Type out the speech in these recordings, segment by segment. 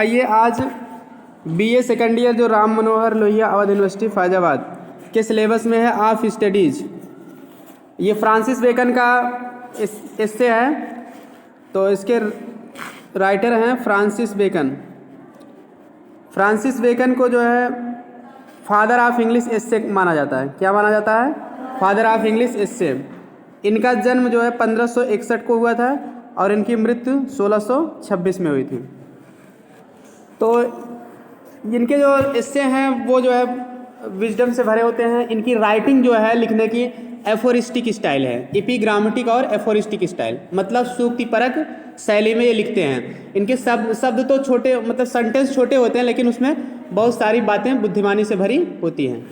आइए आज BA second year जो राम मनोहर लोहिया अवध यूनिवर्सिटी फैजाबाद के सिलेबस में है ऑफ स्टडीज, ये फ्रांसिस बेकन का इससे है। तो इसके राइटर हैं फ्रांसिस बेकन। फ्रांसिस बेकन को जो है फादर ऑफ इंग्लिश एस्से माना जाता है। क्या माना जाता है? फादर ऑफ इंग्लिश एस्से। इनका जन्म जो है 1561 को हुआ था और इनकी मृत्यु 1626 में हुई थी। तो इनके जो एस्से हैं वो जो है विजडम से भरे होते हैं। इनकी राइटिंग जो है लिखने की एफोरिस्टिक स्टाइल है, एपिग्रामेटिक और एफोरिस्टिक स्टाइल, मतलब सूक्तिपरक शैली में ये लिखते हैं। इनके शब्द तो छोटे, मतलब सेंटेंस छोटे होते हैं, लेकिन उसमें बहुत सारी बातें बुद्धिमानी से भरी होती हैं।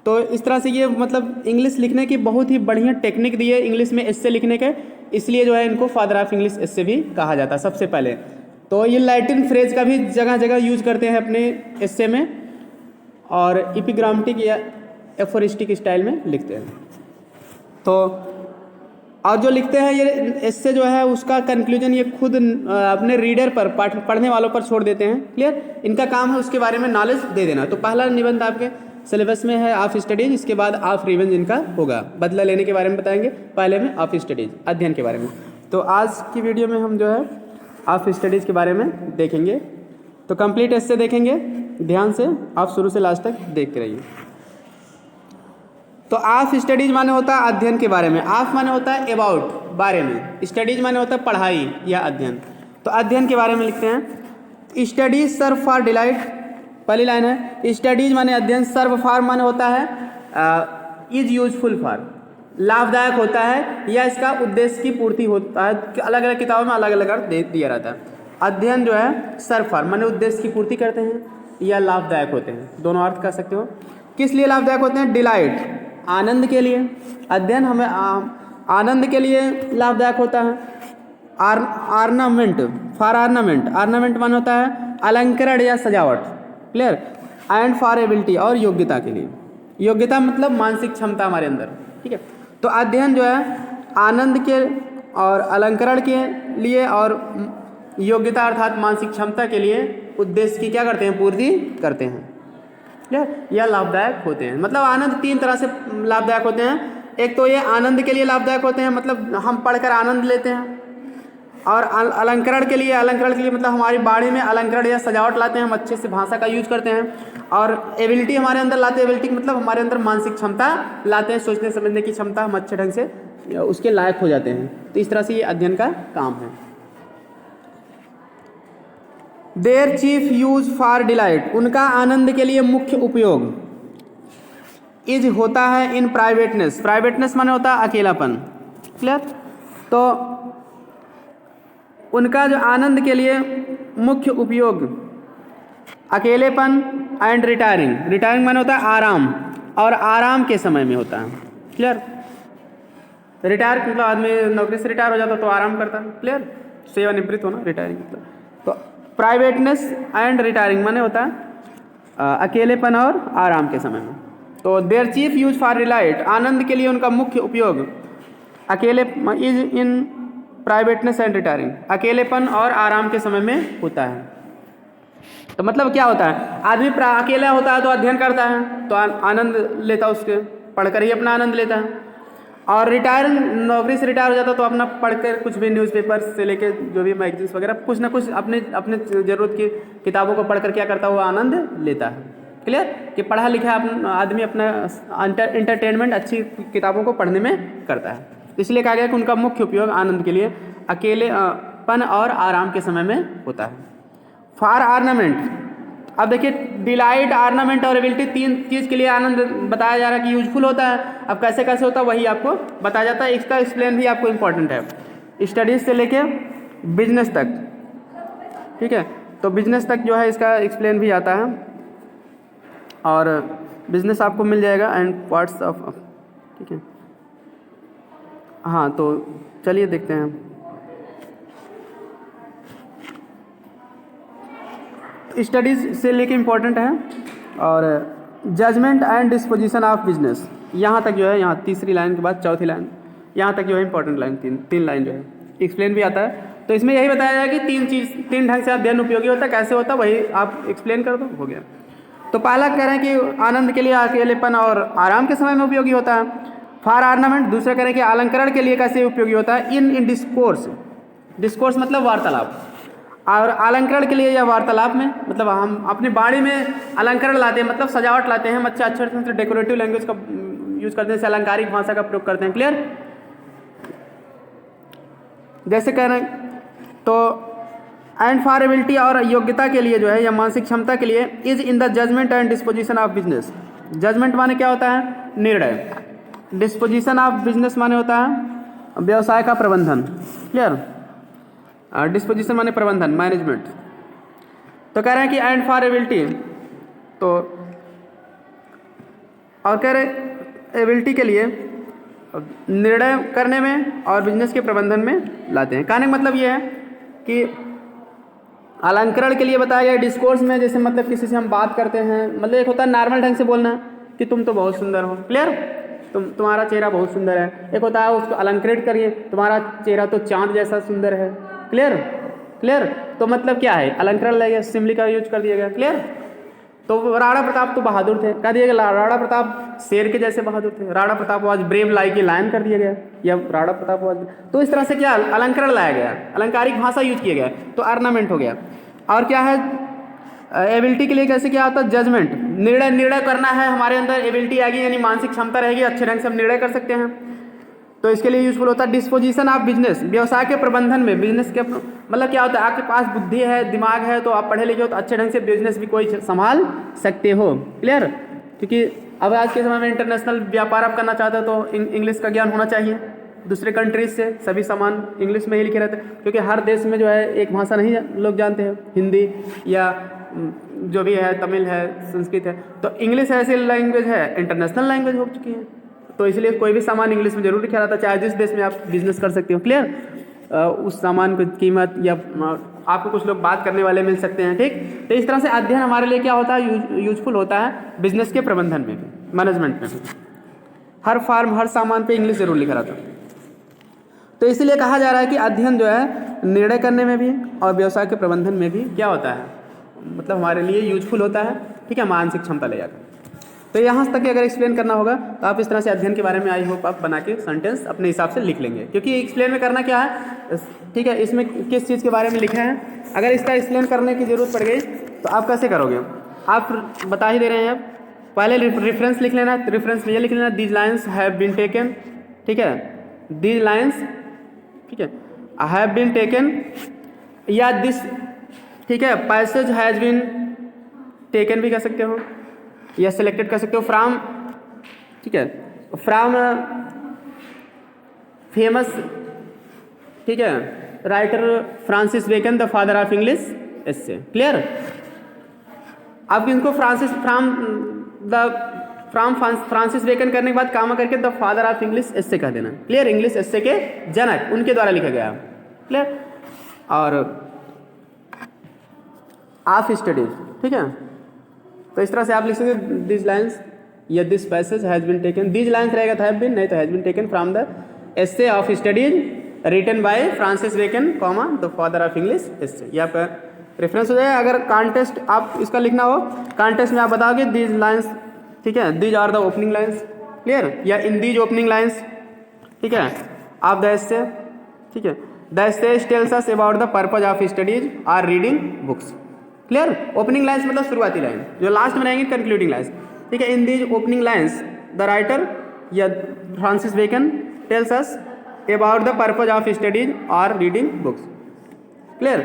तो इस तरह से ये मतलब इंग्लिश लिखने की बहुत ही बढ़िया टेक्निक दी है इंग्लिश में एस्से लिखने के, इसलिए जो है इनको फादर ऑफ इंग्लिश एस्से भी कहा जाता है सबसे पहले। तो ये लैटिन फ्रेज का भी जगह जगह यूज करते हैं अपने एस्से में, और एपिग्रामेटिक या एफोरिस्टिक स्टाइल में लिखते हैं। तो और जो लिखते हैं ये एस्से जो है उसका कंक्लूजन ये खुद अपने रीडर पर, पढ़ने वालों पर छोड़ देते हैं। क्लियर? इनका काम है उसके बारे में नॉलेज दे देना। तो पहला निबंध आपके सिलेबस में है ऑफ स्टडीज, इसके बाद ऑफ रिवेंज इनका होगा। बदला लेने के बारे में बताएंगे, पहले में ऑफ स्टडीज, अध्ययन के बारे में। तो आज की वीडियो में हम जो है ऑफ स्टडीज़ के बारे में देखेंगे। तो कंप्लीट एस्से देखेंगे, ध्यान से आप शुरू से लास्ट तक देखते रहिए। तो ऑफ स्टडीज माने होता है अध्ययन के बारे में, ऑफ माने होता है अबाउट, बारे में, स्टडीज माने होता है पढ़ाई या अध्ययन। तो अध्ययन के बारे में लिखते हैं स्टडीज सर्व फॉर डिलाइट। पहली लाइन है स्टडीज माने अध्ययन, सर्व फॉर माने होता है इज यूजफुल फॉर, लाभदायक होता है या इसका उद्देश्य की पूर्ति होता है। अलग अलग किताबों में अलग अलग अर्थ दिया रहता है। अध्ययन जो है सर्व फॉर माने उद्देश्य की पूर्ति करते हैं या लाभदायक होते हैं, दोनों अर्थ कर सकते हो। किस लिए लाभदायक होते हैं? डिलाइट, आनंद के लिए। अध्ययन हमें आनंद के लिए लाभदायक होता है। आर्नामेंट, फॉर आर्नामेंट, आर्नामेंट माने होता है अलंकरण या सजावट। क्लियर? एंड फॉर एबिलिटी, और योग्यता के लिए। योग्यता मतलब मानसिक क्षमता हमारे अंदर। ठीक है? तो अध्ययन जो है आनंद के और अलंकरण के लिए और योग्यता अर्थात मानसिक क्षमता के लिए उद्देश्य की क्या करते हैं? पूर्ति करते हैं। या लाभदायक होते हैं। मतलब आनंद तीन तरह से लाभदायक होते हैं। एक तो ये आनंद के लिए लाभदायक होते हैं, मतलब हम पढ़कर आनंद लेते हैं। और अलंकरण के लिए मतलब हमारी बाणी में अलंकरण या सजावट लाते हैं, हम अच्छे से भाषा का यूज करते हैं। और एबिलिटी हमारे अंदर लाते हैं, एबिलिटी मतलब हमारे अंदर मानसिक क्षमता लाते हैं, सोचने समझने की क्षमता, हम अच्छे ढंग से उसके लायक हो जाते हैं। तो इस तरह से ये अध्ययन का काम है। Their chief use for delight, उनका आनंद के लिए मुख्य उपयोग इज होता है इन प्राइवेटनेस। प्राइवेटनेस माने होता है अकेलापन। क्लियर? तो उनका जो आनंद के लिए मुख्य उपयोग अकेलेपन एंड रिटायरिंग, रिटायरिंग माने होता है आराम, और आराम के समय में होता है। क्लियर? रिटायर मतलब आदमी नौकरी से रिटायर हो जाता तो आराम करता है। क्लियर? सेवानिवृत्त होना रिटायरिंग मतलब। तो प्राइवेटनेस एंड रिटायरिंग माने होता है अकेलेपन और आराम के समय में। तो their chief use for delight, आनंद के लिए उनका मुख्य उपयोग अकेले is in privateness and retiring, अकेलेपन और आराम के समय में होता है। तो मतलब क्या होता है? आदमी अकेला होता है तो अध्ययन करता है, तो आनंद लेता है, उसके पढ़कर ही अपना आनंद लेता है। और नौकरी से रिटायर हो जाता तो अपना पढ़कर कुछ भी न्यूज़पेपर से लेके जो भी मैगजीन्स वगैरह कुछ ना कुछ अपने ज़रूरत की किताबों को पढ़कर क्या करता है? वो आनंद लेता है। क्लियर? कि पढ़ा लिखा आदमी अपना इंटरटेनमेंट अच्छी किताबों को पढ़ने में करता है। इसलिए कहा गया कि उनका मुख्य उपयोग आनंद के लिए अकेलेपन और आराम के समय में होता है। फॉर आर्नामेंट, अब देखिए डिलाइट, आर्नामेंट और एबिलिटी, तीन चीज़ के लिए आनंद बताया जा रहा है कि यूजफुल होता है। अब कैसे कैसे होता है वही आपको बताया जाता है। इसका एक्सप्लेन भी आपको इम्पोर्टेंट है, स्टडीज़ से लेके बिजनेस तक। ठीक है? तो बिजनेस तक जो है इसका एक्सप्लेन भी आता है, और बिजनेस आपको मिल जाएगा एंड पार्ट्स ऑफ। ठीक है? हाँ, तो चलिए देखते हैं। स्टडीज़ से लेके इम्पोर्टेंट है, और judgement and disposition of business, यहाँ तक जो है, यहाँ तीसरी लाइन के बाद चौथी लाइन, यहाँ तक जो है इम्पोर्टेंट लाइन, तीन लाइन जो है एक्सप्लेन भी आता है। तो इसमें यही बताया जाए कि तीन ढंग से अध्ययन उपयोगी होता है। कैसे होता है वही आप एक्सप्लेन कर दो, हो गया। तो पहला कह रहे हैं कि आनंद के लिए, अकेलेपन और आराम के समय में उपयोगी होता है। फॉर ऑर्नामेंट, दूसरा कह रहे हैं कि अलंकरण के लिए कैसे उपयोगी होता है। इन डिस्कोर्स, डिस्कोर्स मतलब वार्तालाप, और अलंकरण के लिए या वार्तालाप में मतलब हम अपनी वाणी में अलंकरण लाते हैं, मतलब सजावट लाते हैं। हम अच्छे से डेकोरेटिव लैंग्वेज का यूज करते हैं, जैसे अलंकारिक भाषा का प्रयोग करते हैं। क्लियर? जैसे कह रहे हैं तो एंड फॉर एबिलिटी, और योग्यता के लिए जो है या मानसिक क्षमता के लिए, is in the judgement and disposition of business. Judgement माने क्या होता है? निर्णय। डिस्पोजिशन ऑफ बिजनेस माने होता है व्यवसाय का प्रबंधन। क्लियर? डिस्पोजिशन माने प्रबंधन, मैनेजमेंट। तो कह रहे हैं कि एंड फॉर एबिलिटी, तो और कह रहे एबिलिटी के लिए निर्णय करने में और बिजनेस के प्रबंधन में लाते हैं। कहने का मतलब ये है कि अलंकरण के लिए बताया गया डिस्कोर्स में, जैसे मतलब किसी से हम बात करते हैं, मतलब एक होता है नॉर्मल ढंग से बोलना कि तुम तो बहुत सुंदर हो। क्लियर? तुम्हारा चेहरा बहुत सुंदर है। एक होता है उसको अलंकृत करिए, तुम्हारा चेहरा तो चांद जैसा सुंदर है। क्लियर? क्लियर? तो मतलब क्या है? अलंकरण लगेगा, सिमली का यूज कर दिया गया। क्लियर? तो राणा प्रताप तो बहादुर थे, कह दिया गया राणा प्रताप शेर के जैसे बहादुर थे। Rana Pratap was brave like a lion कर दिया गया, या राणा प्रताप वाज। तो इस तरह से क्या अलंकरण लाया गया, अलंकारिक भाषा यूज किया गया, तो ऑर्नामेंट हो गया। और क्या है एबिलिटी के लिए कैसे क्या होता है? जजमेंट, निर्णय करना है, हमारे अंदर एबिलिटी आएगी यानी मानसिक क्षमता रहेगी, अच्छे ढंग से हम निर्णय कर सकते हैं, तो इसके लिए यूजफुल होता है। डिस्पोजिशन ऑफ बिजनेस, व्यवसाय के प्रबंधन में, बिजनेस के मतलब क्या होता है? आपके पास बुद्धि है, दिमाग है, तो आप पढ़े लिखे हो तो अच्छे ढंग से बिजनेस भी कोई संभाल सकते हो। क्लियर? क्योंकि अब आज के समय में इंटरनेशनल व्यापार आप करना चाहते हो तो इंग्लिश का ज्ञान होना चाहिए। दूसरे कंट्रीज से सभी सामान इंग्लिश में ही लिखे रहते हैं, क्योंकि हर देश में जो है एक भाषा नहीं लोग जानते हैं, हिंदी या जो भी है, तमिल है, संस्कृत है। तो इंग्लिश ऐसी लैंग्वेज है, इंटरनेशनल लैंग्वेज हो चुकी है, तो इसलिए कोई भी सामान इंग्लिश में जरूर लिखा रहता है, चाहे जिस देश में आप बिजनेस कर सकते हो। क्लियर? उस सामान की कीमत या आपको कुछ लोग बात करने वाले मिल सकते हैं। ठीक? तो इस तरह से अध्ययन हमारे लिए क्या होता है? यूजफुल होता है बिजनेस के प्रबंधन में भी, मैनेजमेंट में भी। हर फार्म, हर सामान पे इंग्लिश जरूर लिखा रहता है। तो इसीलिए कहा जा रहा है कि अध्ययन जो है निर्णय करने में भी और व्यवसाय के प्रबंधन में भी क्या होता है, मतलब हमारे लिए यूजफुल होता है। ठीक है? मानसिक क्षमता ले जाकर। तो यहाँ तक अगर एक्सप्लेन करना होगा तो आप इस तरह से अध्ययन के बारे में आई होप आप बना के सेंटेंस अपने हिसाब से लिख लेंगे, क्योंकि एक्सप्लेन में करना क्या है, ठीक है, इसमें किस चीज़ के बारे में लिखा है। अगर इसका एक्सप्लेन करने की ज़रूरत पड़ गई तो आप कैसे करोगे? आप बता ही दे रहे हैं, पहले रेफरेंस लिख लेना, रेफरेंस में ये लिख लेना these lines have been taken. ठीक है? दीज लाइन्स, ठीक है, हैव बीन टेकन, या दिस, ठीक है, पैसेज हैज बीन टेकन भी कह सकते हो, या सिलेक्टेड कर सकते हो फ्रॉम, ठीक है, फ्रॉम फेमस, ठीक है, writer Francis Bacon, the father of English essay. Clear? आप इनको फ्रॉम फ्रांसिस बेकन करने के बाद कामा करके द फादर ऑफ इंग्लिश एस्से कह देना। क्लियर? इंग्लिश एस्से के जनक, उनके द्वारा लिखा गया। क्लियर? और ऑफ स्टडीज, ठीक है, तो इस तरह से आप लिख सकते हैं दिस लाइन्स या this passage has been taken, this lines रहेगा तो हैव बीन, नहीं तो has been taken from the essay of studies written by Francis Bacon comma the father of English essay. ये आपका रेफरेंस हो जाएगा। अगर कॉन्टेस्ट आप इसका लिखना हो, कॉन्टेस्ट में आप बताओगे दिस लाइन्स, ठीक है, these are the opening lines. Clear? या इन दीज ओपनिंग लाइन्स, ठीक है, ऑफ द एस्से, ठीक है, the essay tells us about the purpose of studies are reading books. Clear? Opening lines मतलब शुरुआती लाइन, जो लास्ट में रहेंगे कंक्लूडिंग लाइन्स। ठीक है? In these opening lines the writer या Francis Bacon tells us about the purpose of studies और reading books. Clear?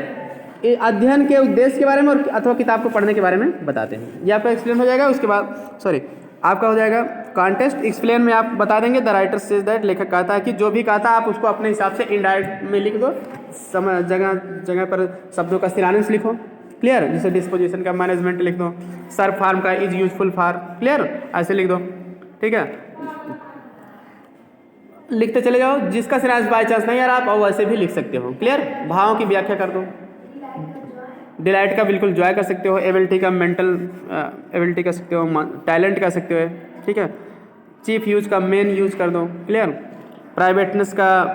अध्ययन के उद्देश्य के बारे में और अथवा किताब को पढ़ने के बारे में बताते हैं। ये आपका एक्सप्लेन हो जाएगा। उसके बाद आपका हो जाएगा कॉन्टेस्ट। एक्सप्लेन में आप बता देंगे द राइटर सेज दैट, लेखक कहता है कि, जो भी कहता है आप उसको अपने हिसाब से इनडायरेक्ट में लिख दो, जगह जगह पर शब्दों का सिनोनिम्स लिखो। क्लियर? जैसे डिस्पोजिशन का मैनेजमेंट लिख दो, सर फार्म का इज यूजफुल फॉर। क्लियर? ऐसे लिख दो। ठीक है? लिखते चले जाओ, जिसका सिनारियोस बाय चांस नहीं आ रहा आप वैसे भी लिख सकते हो। क्लियर? भावों की व्याख्या कर दो। डिलाइट का बिल्कुल जॉय कर सकते हो, एबिलिटी का मेंटल एबिलिटी कर सकते हो, टैलेंट कर सकते हो। ठीक है? चीफ यूज का मेन यूज कर दो। क्लियर? प्राइवेटनेस का,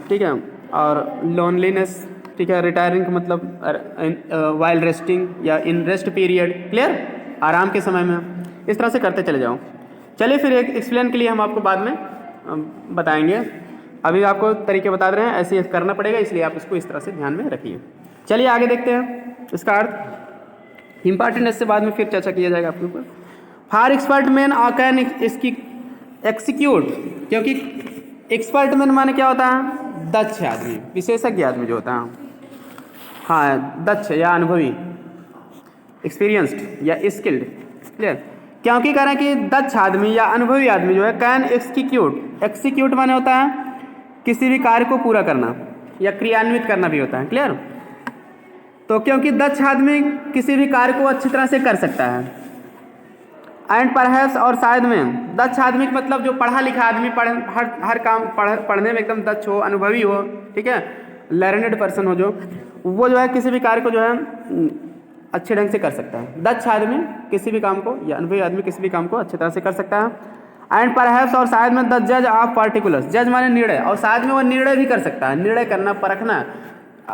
ठीक है, और लोनलीनेस ठीक है। रिटायरिंग का मतलब वाइल रेस्टिंग या इन रेस्ट पीरियड, क्लियर, आराम के समय में। इस तरह से करते चले जाओ। चलिए फिर एक एक्सप्लेन के लिए हम आपको बाद में बताएंगे, अभी आपको तरीके बता दे रहे हैं, ऐसे करना पड़ेगा, इसलिए आप इसको इस तरह से ध्यान में रखिए। चलिए आगे देखते हैं इसका अर्थ। इंपॉर्टेंट इससे बाद में फिर चर्चा किया जाएगा आपके ऊपर। फार एक्सपर्ट मैन कैन इसकी एक्सिक्यूट, क्योंकि एक्सपर्ट मैन माने क्या होता है? दक्ष आदमी, विशेषज्ञ आदमी जो होता है, हाँ, दक्ष या अनुभवी, एक्सपीरियंस्ड या स्किल्ड, क्लियर। क्योंकि कह रहे हैं कि दक्ष आदमी या अनुभवी आदमी जो है कैन एक्सिक्यूट, एक्सिक्यूट माने होता है किसी भी कार्य को पूरा करना या क्रियान्वित करना भी होता है, क्लियर। तो क्योंकि दक्ष आदमी किसी भी कार्य को अच्छी तरह से कर सकता है, एंड परहैप्स, और शायद में, दक्ष आदमी का मतलब जो पढ़ा लिखा आदमी, हर काम पढ़ने में एकदम दक्ष हो, अनुभवी हो, ठीक है, लर्नेड पर्सन हो, जो वो जो है किसी भी कार्य को जो है अच्छे ढंग से कर सकता है। दक्ष आदमी किसी भी काम को या अनुभवी आदमी किसी भी काम को अच्छी तरह से कर सकता है। एंड परहैप्स, और शायद में द जज ऑफ पार्टिकुलर्स, जज माने निर्णय, और शायद में वो निर्णय भी कर सकता है, निर्णय करना, परखना।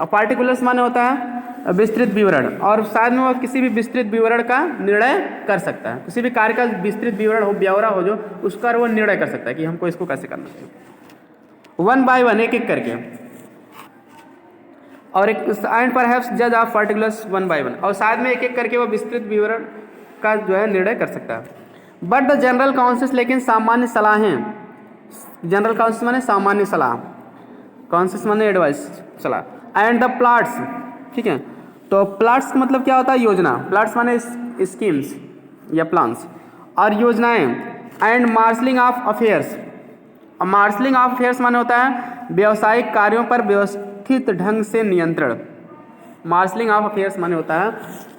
पार्टिकुलर्स माने होता है विस्तृत विवरण, और शायद में वो किसी भी विस्तृत विवरण का निर्णय कर सकता है, किसी भी कार्य का विस्तृत विवरण हो, ब्यौरा हो जो, उसका वो निर्णय कर सकता है कि हमको इसको कैसे करना चाहिए, वन बाय वन, एक एक करके। और एक एंड परहैप्स जज of particulars one by one, और शायद में एक एक करके वो विस्तृत विवरण का जो है निर्णय कर सकता है। बट द जनरल काउंसिल्स, लेकिन सामान्य सलाहें, जनरल काउंसिल माने सामान्य सलाह, काउंसिल्स माने एडवाइस, सलाह, एंड द प्लाट्स, ठीक है। तो प्लाट्स का मतलब क्या होता है? योजना, प्लाट्स माने स्कीम्स या प्लान्स, और योजनाएं। And marshalling of affairs, marshalling of affairs माने होता है व्यावसायिक कार्यों पर व्यवस्थित ढंग से नियंत्रण। मार्शलिंग ऑफ अफेयर्स माने होता है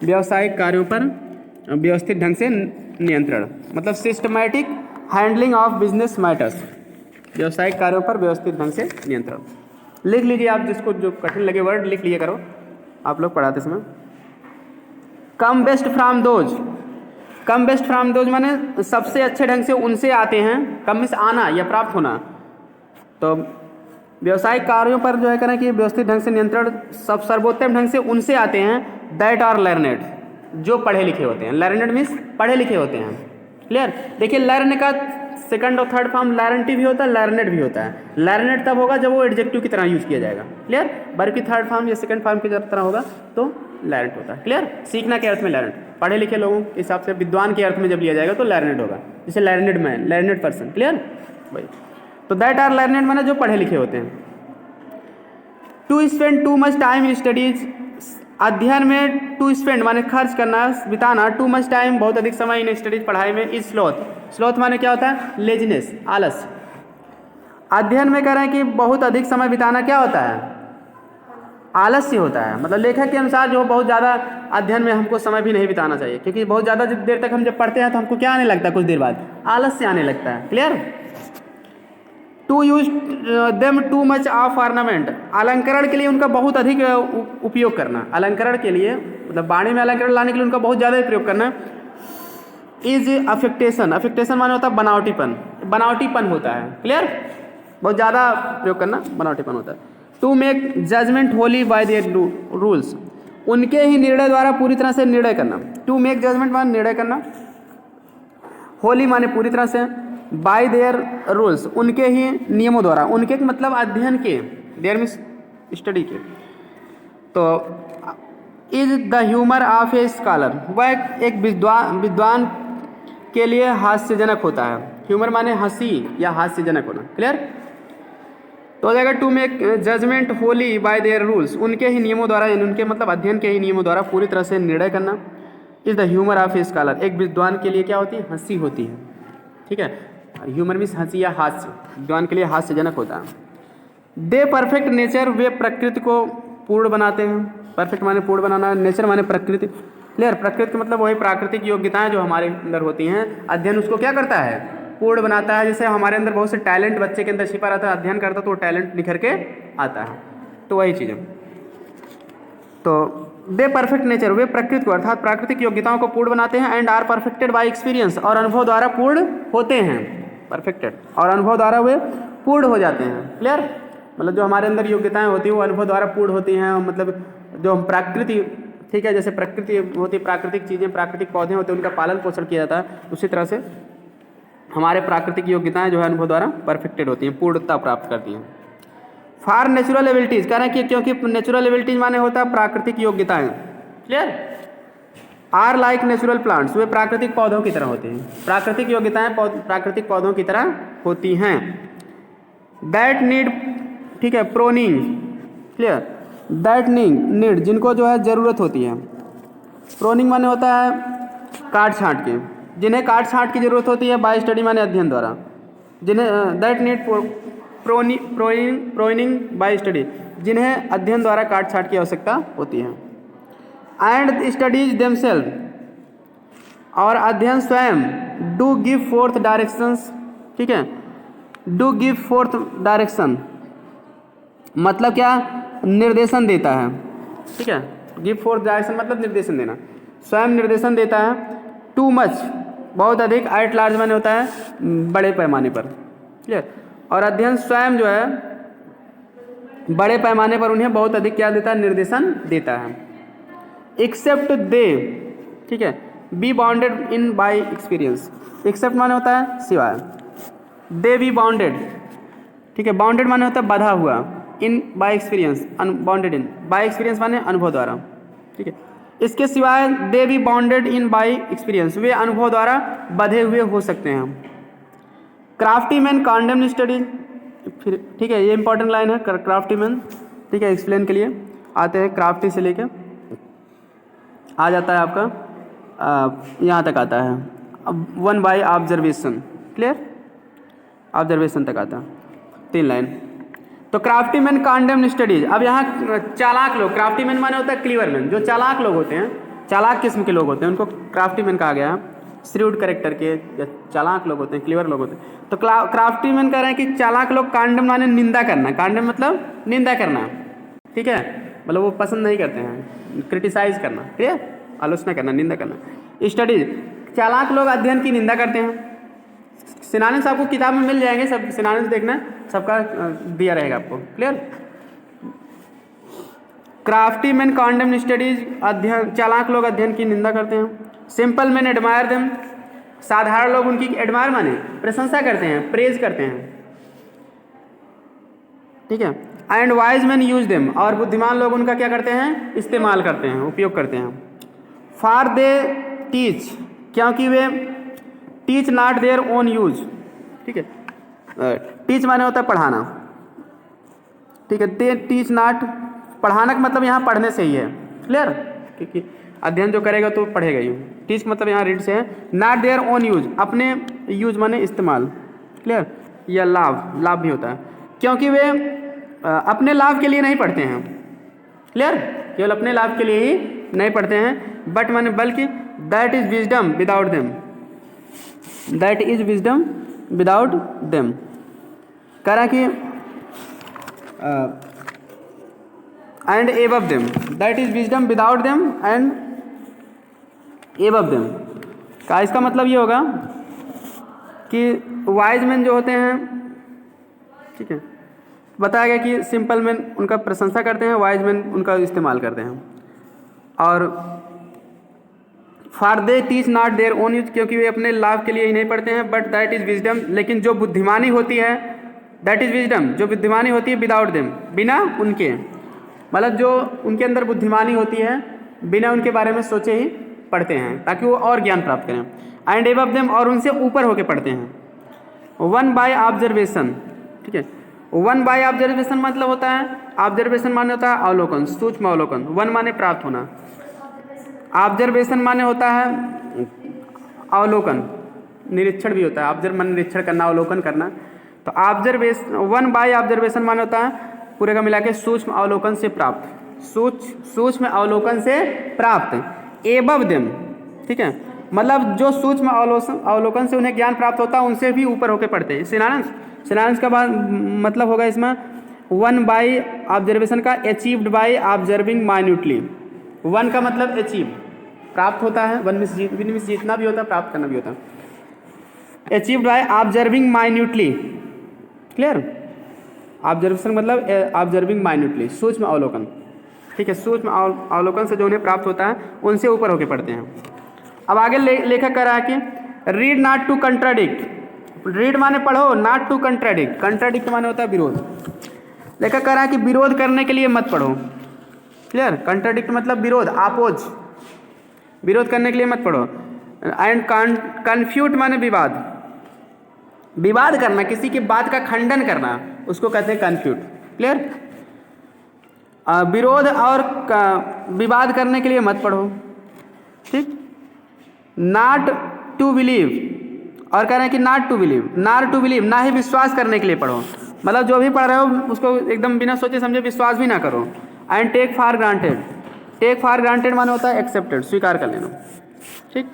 व्यावसायिक कार्यों पर व्यवस्थित ढंग से नियंत्रण, मतलब systematic handling of business matters, व्यावसायिक कार्यों पर व्यवस्थित ढंग से नियंत्रण। लिख लीजिए आप, जिसको जो कठिन लगे वर्ड लिख लिया करो आप लोग पढ़ाते समय। Come best from those, come best from those माने सबसे अच्छे ढंग से उनसे आते हैं, कम से आना या प्राप्त होना। तो व्यावसायिक कार्यों पर जो है करें कि व्यवस्थित ढंग से नियंत्रण सब सर्वोत्तम ढंग से उनसे आते हैं, दैट आर लर्नेड, जो पढ़े लिखे होते हैं। लर्नेड मीन्स पढ़े लिखे होते हैं, क्लियर। देखिए लर्न का सेकंड और थर्ड फॉर्म लर्नटी भी होता है, लर्नेड भी होता है। लर्नेड तब होगा जब वो एडजेक्टिव की तरह यूज किया जाएगा, क्लियर। बल्कि थर्ड फॉर्म या सेकंड फॉर्म की तरह होगा तो लर्नड होता है, क्लियर। सीखना के अर्थ में लर्नड, पढ़े लिखे लोगों के हिसाब से विद्वान के अर्थ में जब लिया जाएगा तो लर्नेड होगा, जैसे learned man, learned person, clear भाई। तो दैट आर लर्नेड माने जो पढ़े लिखे होते हैं। To spend too much time in studies, अध्ययन में टू स्पेंड माने खर्च करना, बिताना, टू मच टाइम बहुत अधिक समय इन स्टडीज पढ़ाई में, इज स्लोथ, स्लोथ माने क्या होता है? लेजीनेस, आलस। अध्ययन में कह रहे हैं कि बहुत अधिक समय बिताना क्या होता है? आलस्य होता है। मतलब लेखक के अनुसार जो बहुत ज़्यादा अध्ययन में हमको समय भी नहीं बिताना चाहिए, क्योंकि बहुत ज़्यादा देर तक हम जब पढ़ते हैं तो हमको क्या आने लगता है? कुछ देर बाद आलस्य आने लगता है, clear. To use them too much of ornament, अलंकरण के लिए उनका बहुत अधिक उपयोग करना, अलंकरण के लिए मतलब वाणी में अलंकरण लाने के लिए उनका बहुत ज़्यादा प्रयोग करना। इज अफेक्टेशन, अफेक्टेशन माने होता है बनावटीपन, बनावटीपन होता है, क्लियर। बहुत ज़्यादा प्रयोग करना बनावटीपन होता है। To make judgement wholly by their rules, उनके ही निर्णय द्वारा पूरी तरह से निर्णय करना। टू मेक जजमेंट माने निर्णय करना, होली माने पूरी तरह से, बाय देयर रूल्स उनके ही नियमों द्वारा, उनके मतलब अध्ययन के, देयर मीन्स स्टडी के। तो is the humour of a scholar, वह एक विद्वान के लिए हास्यजनक होता है। ह्यूमर माने हंसी या हास्यजनक होना, क्लियर। तो हो जाएगा to make judgement wholly by their rules, उनके ही नियमों द्वारा, यानी उनके मतलब अध्ययन के ही नियमों द्वारा पूरी तरह से निर्णय करना। Is the humour of a scholar, एक विद्वान के लिए क्या होती है? हंसी होती है, ठीक है। ह्यूमर मीन्स हंसी या हास्य, विद्वान के लिए हास्यजनक होता है। दे परफेक्ट नेचर, वे प्रकृति को पूर्ण बनाते हैं। परफेक्ट माने पूर्ण बनाना, नेचर माने प्रकृति, क्लियर। प्रकृति मतलब वही प्राकृतिक योग्यताएं जो हमारे अंदर होती हैं, अध्ययन उसको क्या करता है? पूर्ण बनाता है। जैसे हमारे अंदर बहुत से टैलेंट बच्चे के अंदर छिपा रहता है, अध्ययन करता है तो वो टैलेंट निखर के आता है, तो वही चीज़ है। तो दे परफेक्ट नेचर, वे प्रकृति को अर्थात प्राकृतिक योग्यताओं को पूर्ण बनाते हैं। And are perfected by experience, और अनुभव द्वारा पूर्ण होते हैं, परफेक्टेड और अनुभव द्वारा वे पूर्ण हो जाते हैं, क्लियर। मतलब जो हमारे अंदर योग्यताएं होती हैं वो अनुभव द्वारा पूर्ण होती हैं। मतलब जो हम प्रकृति, ठीक है, जैसे प्रकृति होती है, प्राकृतिक चीज़ें, प्राकृतिक पौधे होते हैं, उनका पालन पोषण किया जाता है, उसी तरह से हमारे प्राकृतिक योग्यताएं जो है अनुभव द्वारा परफेक्टेड होती हैं, पूर्णता प्राप्त करती हैं। फॉर नेचुरल एबिलिटीज़, कह रहे हैं कि क्योंकि नेचुरल एबिलिटीज माने होता है प्राकृतिक योग्यताएं, clear, are like natural plants, वे प्राकृतिक पौधों की तरह होते हैं। प्राकृतिक योग्यताएं प्राकृतिक पौधों की तरह होती हैं। दैट नीड, ठीक है, प्रोनिंग, क्लियर, दैट नीड, जिनको जो है ज़रूरत होती है। प्रोनिंग माने होता है काट छाँट के, जिन्हें काट छाँट की ज़रूरत होती है, बाय स्टडी माने अध्ययन द्वारा, जिन्हें that need pruning by study, जिन्हें अध्ययन द्वारा काट छाँट की आवश्यकता होती है। एंड स्टडीज देमसेल्फ, और अध्ययन स्वयं, डू गिव फोर्थ डायरेक्शंस, ठीक है, डू गिव फोर्थ डायरेक्शन मतलब क्या, निर्देशन देता है, ठीक है, गिव फोर्थ डायरेक्शन मतलब निर्देशन देना, स्वयं निर्देशन देता है। टू मच, बहुत अधिक, एट लार्ज माने होता है बड़े पैमाने पर, क्लियर, और अध्ययन स्वयं जो है बड़े पैमाने पर उन्हें बहुत अधिक क्या देता है, निर्देशन देता है। एक्सेप्ट दे, ठीक है, be bounded in by experience, except माने होता है सिवाय, दे बी बाउंडेड, ठीक है, बाउंडेड माने होता है बधा हुआ, in by experience, bounded in, by experience माने अनुभव द्वारा, ठीक है, इसके सिवाय they be bounded in by experience, वे अनुभव द्वारा बधे हुए हो सकते हैं। क्राफ्टी मैन कॉन्डेम्ड स्टडीज, फिर ठीक है, ये इंपॉर्टेंट लाइन है, क्राफ्टी मैन, ठीक है, एक्सप्लेन के लिए आते हैं, क्राफ्टी से लेके आ जाता है आपका यहाँ तक आता है, अब one by observation, clear, observation तक आता है, 3 लाइन। तो क्राफ्टी मैन कॉन्डेम्ड स्टडीज, अब यहाँ चालाक लोग, क्राफ्टी मैन माने होता है क्लीवर मैन, जो चालाक लोग होते हैं, चालाक किस्म के लोग होते हैं, उनको क्राफ्टी मैन कहा गया है, श्रूड कैरेक्टर के या चालाक लोग होते हैं, क्लीवर लोग होते हैं। तो क्राफ्टी मैन कह रहे हैं कि चालाक लोग, कॉन्डेम माने निंदा करना, कॉन्डेम मतलब निंदा करना, ठीक है, मतलब वो पसंद नहीं करते हैं, क्रिटिसाइज करना, ठीक है, आलोचना करना, निंदा करना। स्टडीज, चालाक लोग अध्ययन की निंदा करते हैं। सिनोनिम्स आपको किताब में मिल जाएंगे, सब सिनोनिम्स देखना, सबका दिया रहेगा आपको, क्लियर। क्राफ्टी मैन कॉन्डेम स्टडीज, अध्ययन, चालाक लोग अध्ययन की निंदा करते हैं। सिंपल मैन एडमायर देम, साधारण लोग उनकी एडमायर माने प्रशंसा करते हैं, प्रेज करते हैं, ठीक है। And wise man use them, और बुद्धिमान लोग उनका क्या करते हैं, इस्तेमाल करते हैं, उपयोग करते हैं। फॉर दे टीच, क्योंकि वे, teach not their own use, ठीक है, टीच माने होता है पढ़ाना, ठीक है, दे टीच नॉट, पढ़ाना का मतलब यहाँ पढ़ने से ही है, क्लियर, क्योंकि अध्ययन जो करेगा तो पढ़ेगा ही। टीच मतलब यहाँ रीड से है। नॉट देयर ओन यूज, अपने यूज माने इस्तेमाल, क्लियर, या लाभ, लाभ भी होता है, क्योंकि वे अपने लाभ के लिए नहीं पढ़ते हैं, क्लियर, केवल अपने लाभ के लिए ही नहीं पढ़ते हैं, बट माने बल्कि, that is wisdom without them, that is wisdom without them, कह रहा कि and above them, that is wisdom without them and above them का इसका मतलब ये होगा कि वाइज मैन जो होते हैं, ठीक है, बताया गया कि सिंपल मैन उनका प्रशंसा करते हैं, वाइज मैन उनका इस्तेमाल करते हैं। और for they teach not their own use, क्योंकि वे अपने लाभ के लिए ही नहीं पढ़ते हैं, बट दैट इज विजडम, लेकिन जो बुद्धिमानी होती है, दैट इज विजडम, जो बुद्धिमानी होती है विदाउट देम, बिना उनके, मतलब जो उनके अंदर बुद्धिमानी होती है बिना उनके बारे में सोचे ही पढ़ते हैं, ताकि वो और ज्ञान प्राप्त करें। एंड एबव देम, और उनसे ऊपर होके पढ़ते हैं। वन बाय ऑब्जर्वेशन, ठीक है, वन बाय ऑब्जर्वेशन मतलब होता है, ऑब्जर्वेशन माने होता है अवलोकन, सूक्ष्म अवलोकन, वन माने प्राप्त होना, ऑब्जर्वेशन माने होता है अवलोकन, निरीक्षण भी होता है, ऑब्जर्व माने निरीक्षण करना, अवलोकन करना। तो ऑब्जर्वेशन, वन बाय ऑब्जर्वेशन माने होता है पूरे का मिला के सूक्ष्म अवलोकन से प्राप्त, सूक्ष्म अवलोकन से प्राप्त। एबव देम, ठीक है, मतलब जो सूक्ष्म अवलोकन से उन्हें ज्ञान प्राप्त होता है उनसे भी ऊपर होकर पढ़ते हैं। सिनोनिम्स का बाद मतलब होगा इसमें, वन बाय ऑब्जर्वेशन का achieved by observing minutely, one का मतलब अचीव, प्राप्त होता है, वन में जीतना भी होता है, प्राप्त करना भी होता है। Achieved by observing minutely, clear, observation मतलब ऑब्जर्विंग माइन्यूटली, सूक्ष्म अवलोकन, ठीक है, सूक्ष्म अवलोकन से जो उन्हें प्राप्त होता है उनसे ऊपर होके पढ़ते हैं। अब आगे लेखक कह रहा है कि read not to contradict, read माने पढ़ो, नॉट टू कंट्राडिक्ट, कंट्राडिक्ट माने होता है विरोध। लेखक कह रहा है कि विरोध करने के लिए मत पढ़ो, क्लियर, कंट्राडिक्ट मतलब विरोध, आपोज, विरोध करने के लिए मत पढ़ो। एंड कन्फ्यूट माने विवाद, विवाद करना, किसी की बात का खंडन करना, उसको कहते हैं कन्फ्यूट, क्लियर। विरोध और विवाद करने के लिए मत पढ़ो, ठीक। नॉट टू बिलीव, और कह रहे हैं कि नॉट टू बिलीव, ना ही विश्वास करने के लिए पढ़ो, मतलब जो भी पढ़ रहे हो उसको एकदम बिना सोचे समझे विश्वास भी ना करो। And take for granted, take for granted माने होता है एक्सेप्टेड, स्वीकार कर लेना, ठीक।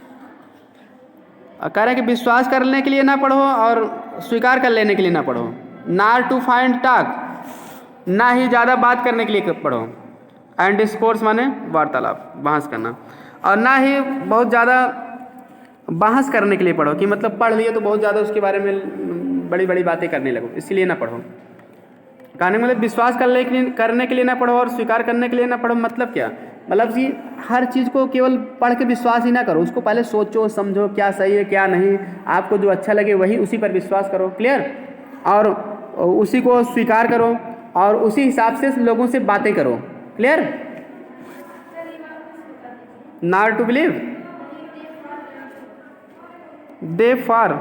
कह रहे हैं कि विश्वास करने के लिए ना पढ़ो और स्वीकार कर लेने के लिए ना पढ़ो। नॉट टू फाइंड टॉक, ना ही ज़्यादा बात करने के लिए पढ़ो। एंड डिस्कोर्स माने वार्तालाप, बहस करना, और ना ही बहुत ज़्यादा बहस करने के लिए पढ़ो कि मतलब पढ़ लिए तो बहुत ज़्यादा उसके बारे में बड़ी बड़ी बातें करने लगो, इसलिए ना पढ़ो। कहने मतलब विश्वास करने के लिए ना पढ़ो और स्वीकार करने के लिए ना पढ़ो, मतलब क्या, मतलब कि हर चीज़ को केवल पढ़ के विश्वास ही ना करो, उसको पहले सोचो समझो क्या सही है क्या नहीं, आपको जो अच्छा लगे वही उसी पर विश्वास करो, क्लियर, और उसी को स्वीकार करो और उसी हिसाब से लोगों से बातें करो, clear. Not to believe, they for,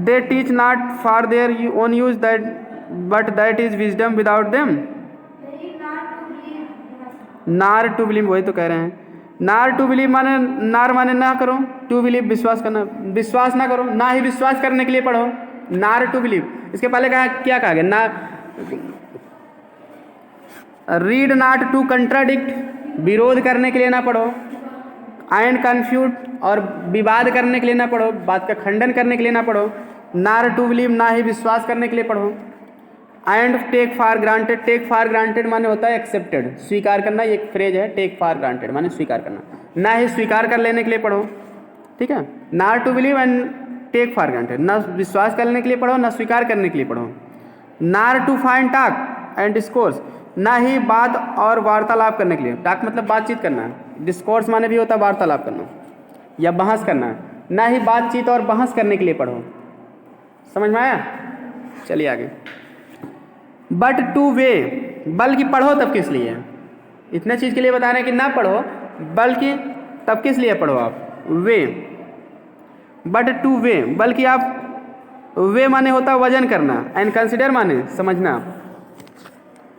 they teach not for their own use that but that is wisdom without them। नार टू बिलीव, वही तो कह रहे हैं, नार टू बिलीव माने, नार माने ना करो, टू बिलीव विश्वास करना, विश्वास ना करो, ना ही विश्वास करने के लिए पढ़ो। नार टू बिलीव, इसके पहले कहा क्या कहा गया, ना रीड नॉट टू कंट्राडिक्ट, विरोध करने के लिए ना पढ़ो। एंड कन्फ्यूट, और विवाद करने के लिए ना पढ़ो, बात का खंडन करने के लिए ना पढ़ो। नार टू बिलीव, ना ही विश्वास करने के लिए पढ़ो। And take for granted, take for granted माने होता है एक्सेप्टेड, स्वीकार करना, ये एक फ्रेज है, टेक फॉर ग्रांटेड माने स्वीकार करना, ना ही स्वीकार कर लेने के लिए पढ़ो, ठीक है। Nor to believe and take for granted, ना विश्वास करने के लिए पढ़ो ना स्वीकार करने के लिए पढ़ो। Nor to find talk and discourse, ना ही बात और वार्तालाप करने के लिए, टॉक मतलब बातचीत करना, डिस्कोर्स माने भी होता है वार्तालाप करना या बहस करना, ना ही बातचीत और बहस करने के लिए पढ़ो। समझ में आया, चलिए आगे। बट टू वे, बल्कि पढ़ो तब किस लिए, इतने चीज़ के लिए बता रहे हैं कि ना पढ़ो, बल्कि तब किस लिए पढ़ो आप, वे, बट टू वे, बल्कि आप, वे माने होता है वजन करना, एंड कंसिडर माने समझना,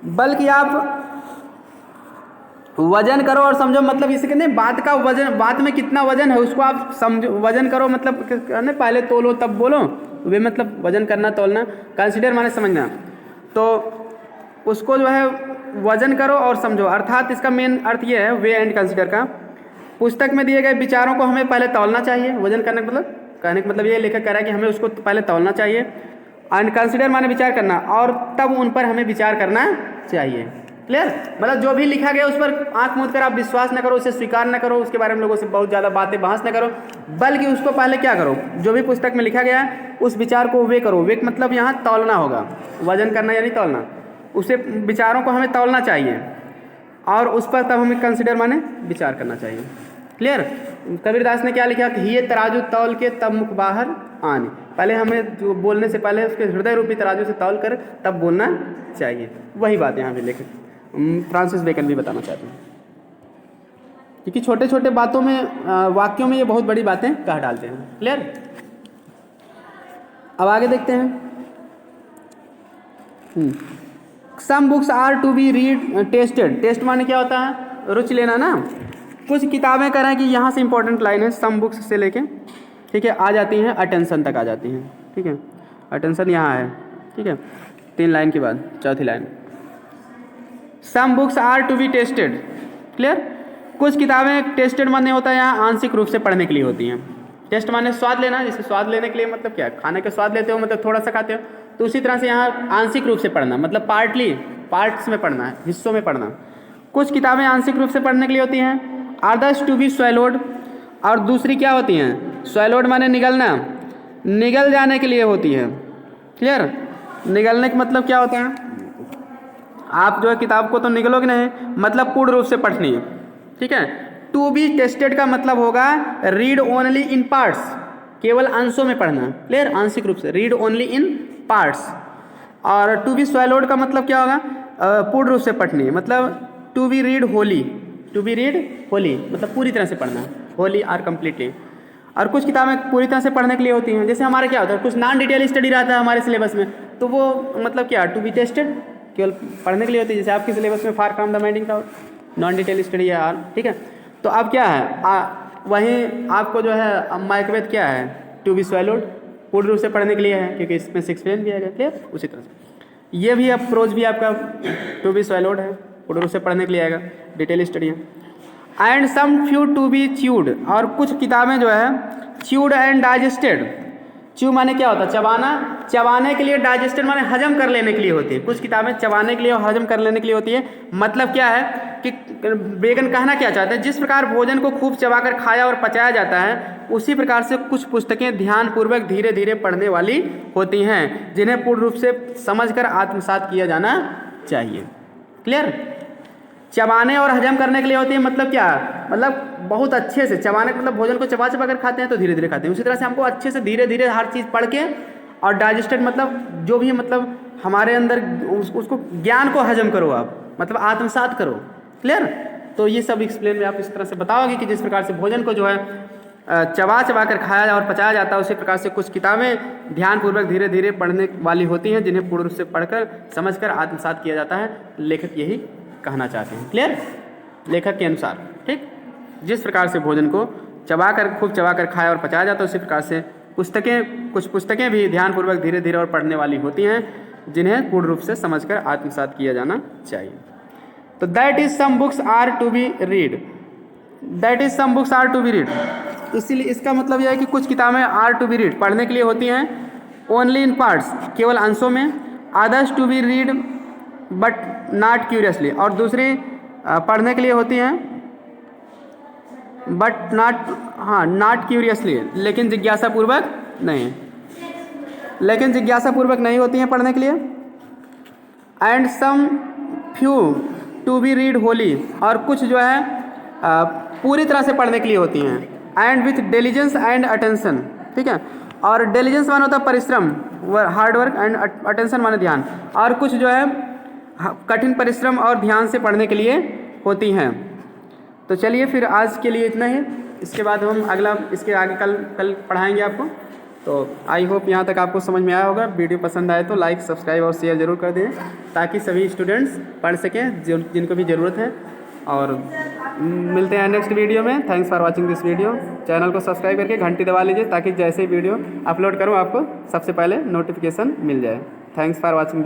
बल्कि आप वजन करो और समझो, मतलब इसे कहते हैं बात का वजन, बात में कितना वजन है उसको आप समझो, वजन करो मतलब कहते पहले तोलो तब बोलो, वे मतलब वजन करना तोलना, कंसिडर माने समझना, तो उसको जो है वजन करो और समझो, अर्थात इसका मेन अर्थ ये है वे एंड कंसिडर का, पुस्तक में दिए गए विचारों को हमें पहले तौलना चाहिए, वजन करने का मतलब, कहने का मतलब ये लेखक कह रहा है कि हमें उसको पहले तौलना चाहिए, एंड कंसिडर माने विचार करना, और तब उन पर हमें विचार करना चाहिए, क्लियर। मतलब जो भी लिखा गया उस पर आंख मूंद कर आप विश्वास न करो, उसे स्वीकार न करो, उसके बारे में लोगों से बहुत ज़्यादा बातें बहस न करो, बल्कि उसको पहले क्या करो, जो भी पुस्तक में लिखा गया है उस विचार को वे करो, वे मतलब यहाँ तौलना होगा, वजन करना यानी तौलना, उसे विचारों को हमें तौलना चाहिए और उस पर तब हमें कंसिडर माने विचार करना चाहिए, क्लियर। कबीरदास ने क्या लिखा कि ये तराजू तौल के तब मुख बाहर आने, पहले हमें जो बोलने से पहले उसके हृदय रूपी तराजू से तौल कर तब बोलना चाहिए, वही बात यहाँ पे लेखक फ्रांसिस बेकन भी बताना चाहते हैं, क्योंकि छोटे छोटे बातों में, वाक्यों में ये बहुत बड़ी बातें कह डालते हैं, क्लियर। अब आगे देखते हैं, some books are to be read tasted, taste माने क्या होता है, रुचि लेना ना। कुछ किताबें कह रहे हैं कि यहाँ से इंपॉर्टेंट लाइन है, सम बुक्स से लेके, ठीक है, आ जाती हैं अटेंशन तक आ जाती हैं, ठीक है, अटेंशन यहाँ है, ठीक है, 3 लाइन के बाद 4थी line, some books are to be tested, clear. कुछ किताबें टेस्टेड माने होता है यहाँ आंशिक रूप से पढ़ने के लिए होती हैं, टेस्ट माने स्वाद लेना, जैसे स्वाद लेने के लिए मतलब क्या, खाने का स्वाद लेते हो मतलब थोड़ा सा खाते हो, तो उसी तरह से यहाँ आंशिक रूप से पढ़ना मतलब पार्टली, पार्ट्स में पढ़ना है, हिस्सों में पढ़ना। कुछ किताबें आंशिक रूप से पढ़ने के लिए होती हैं, अदर्स टू बी स्वैलोड, और दूसरी क्या होती हैं, स्वैलोड माने निगलना, निगल जाने के लिए होती है। क्लियर? निगलने का मतलब क्या होता है? आप जो है किताब को तो निगलोगे नहीं, मतलब पूर्ण रूप से पढ़नी है। ठीक है? टू बी टेस्टेड का मतलब होगा रीड ओनली इन पार्ट्स, केवल अंशों में पढ़ना। क्लियर? आंशिक रूप से रीड ओनली इन पार्ट्स। और टू बी स्वैलोड का मतलब क्या होगा? पूर्ण रूप से पढ़नी, मतलब to be read wholly, to be read wholly मतलब पूरी तरह से पढ़ना, होली आर कम्प्लीटली। और कुछ किताबें पूरी तरह से पढ़ने के लिए होती हैं, जैसे हमारे क्या होता है, कुछ नॉन डिटेल स्टडी रहता है हमारे सिलेबस में, तो वो मतलब क्या, टू बी टेस्टेड केवल पढ़ने के लिए होती है। जैसे आपके सिलेबस में far from the minding cloud, non detail study है यार। ठीक है? तो अब क्या है, वहीं आपको जो है माइक्रोवेव क्या है, टू बी स्वैलोड, पूर्ण रूप से पढ़ने के लिए है, क्योंकि इसमें 6 पेन भी आएगा। क्लियर? उसी तरह से ये भी अब प्रोज भी आपका टू बी स्वैलोड है, पूर्ण रूप से पढ़ने के लिए आएगा, डिटेल स्टडी है। And some few to be chewed, और कुछ किताबें जो है च्यूड एंड डाइजेस्टेड। च्यू माने क्या होता है? चबाना, चबाने के लिए, डाइजेस्टेड माने हजम कर लेने के लिए होती है। कुछ किताबें चबाने के लिए और हजम कर लेने के लिए होती है। मतलब क्या है कि बेगन कहना क्या चाहते हैं, जिस प्रकार भोजन को खूब चबाकर खाया और पचाया जाता है, उसी प्रकार से कुछ पुस्तकें ध्यानपूर्वक धीरे धीरे पढ़ने वाली होती हैं, जिन्हें पूर्ण रूप से समझकर आत्मसात किया जाना चाहिए। क्लियर? चबाने और हजम करने के लिए होती है, मतलब क्या, मतलब बहुत अच्छे से चबाने का मतलब भोजन को चबा चबा कर खाते हैं तो धीरे धीरे खाते हैं। उसी तरह से हमको अच्छे से धीरे धीरे हर चीज़ पढ़ के, और डाइजेस्टेड मतलब जो भी मतलब हमारे अंदर उसको ज्ञान को हजम करो आप, मतलब आत्मसात करो। क्लियर? तो ये सब एक्सप्लेन में आप इस तरह से बताओगे कि जिस प्रकार से भोजन को जो है चबा चबा कर खाया और पचाया जाता है, उसी प्रकार से कुछ किताबें ध्यानपूर्वक धीरे धीरे पढ़ने वाली होती हैं, जिन्हें पूर्ण रूप से पढ़कर समझकर आत्मसात किया जाता है। लेखक यही कहना चाहते हैं। क्लियर? लेखक के अनुसार। ठीक? जिस प्रकार से भोजन को चबाकर खूब चबाकर खाया और पचाया जाता है, उसी प्रकार से कुछ पुस्तकें भी ध्यानपूर्वक धीरे धीरे और पढ़ने वाली होती हैं, जिन्हें पूर्ण रूप से समझकर आत्मसात किया जाना चाहिए। तो that is some books are to be read, that is some books are to be read, इसीलिए इसका मतलब यह है कि कुछ किताबें आर टू बी रीड पढ़ने के लिए होती हैं, ओनली इन पार्ट्स केवल अंशों में, others to be read but not curiously, और दूसरी पढ़ने के लिए होती हैं बट नॉट क्यूरियसली, लेकिन जिज्ञासापूर्वक नहीं, लेकिन जिज्ञासापूर्वक नहीं होती हैं पढ़ने के लिए। And some few to be read wholly, और कुछ जो है पूरी तरह से पढ़ने के लिए होती हैं। And with diligence and attention. ठीक है? और डिलीजेंस माने होता है परिश्रम, हार्ड वर्क, एंड अटेंशन माने ध्यान, और कुछ जो है कठिन परिश्रम और ध्यान से पढ़ने के लिए होती हैं। तो चलिए फिर आज के लिए इतना ही, इसके बाद हम अगला इसके आगे कल पढ़ाएंगे आपको। तो आई होप यहाँ तक आपको समझ में आया होगा। वीडियो पसंद आए तो लाइक, सब्सक्राइब और शेयर ज़रूर कर दें, ताकि सभी स्टूडेंट्स पढ़ सकें जिनको भी ज़रूरत है। और मिलते हैं नेक्स्ट वीडियो में। Thanks for watching this video. Channel को सब्सक्राइब करके घंटी दबा लीजिए, ताकि जैसे ही वीडियो अपलोड करूँ आपको सबसे पहले नोटिफिकेशन मिल जाए। Thanks for watching.